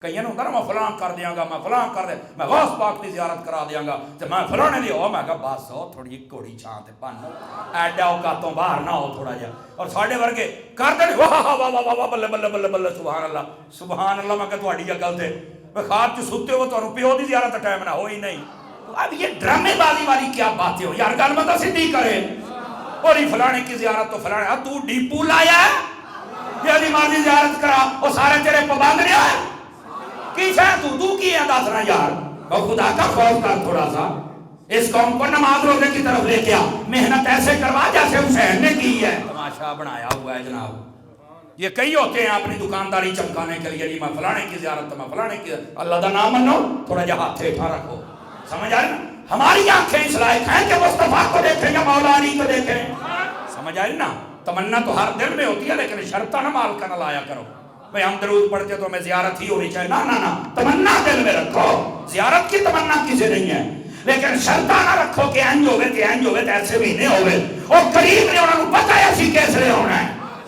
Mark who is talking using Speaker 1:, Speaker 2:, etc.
Speaker 1: کئی ہوتا نا میں فلاں کر دیاں گا، میں فلاں کر دیا، میں غوث پاک کی زیارت کرا دیاں گا، تو میں فلانے دی ہو، میں کہا بس ہو تھوڑی جی کوڑی چھان تے پن ایڈا اوقاتوں باہر نہ ہو تھوڑا جا. اور ساڈے ورگے کر دے واہ واہ واہ واہ واہ بلے بلے بلے بلے سبحان اللہ سبحان اللہ. میں کہ تہاڈی گل تے میں خواب چ ستے ہو تانوں پیو دی زیارت دا ٹائم نہ ہوئی نہیں. اب یہ ڈرامے بازی والی کیا باتیں ہو یار، گل بندہ سیدھی کرے. اور یہ فلانے کی زیارت تو فلانے تو ڈیپو لایا ہے یہ علی ماضی زیارت کرا وہ سارے تیرے پابند نہیں ہوئے کی شاید تو کی ہے داسنا یار. اور خدا کا خوف کر تھوڑا سا، اس قوم کو نماز روزے کی طرف لے کے آ، محنت ایسے کروا جیسے حسین نے کی ہے. تماشا بنایا ہوا ہے جناب. یہ کئی ہوتے ہیں اپنی دکانداری چمکانے کے لیے میں فلانے کی زیارت میں فلانے کی، اللہ دا نام منو تھوڑا جہاں ہاتھ اٹھا رکھو. سمجھ آئی نا؟ ہماری آنکھیں اس لائق ہیں کہ مصطفیٰ کو دیکھیں یا مولا علی کو دیکھیں. سمجھ آئی نا؟ تمنا تو ہر دل میں ہوتی ہے لیکن شرطہ نہ مال کا نہ لایا کرو. بھئی ہم درود پڑھتے تو ہمیں زیارت ہی ہونی چاہیے، نا تمنا دل میں رکھو. زیارت کی تمنا کسی نہیں ہے لیکن شرطہ نہ رکھو کہ انج ہوئے تے ایسے بھی نہیں ہوئے. اور قریب نے انہوں نے پتہ ہے اسی کیسے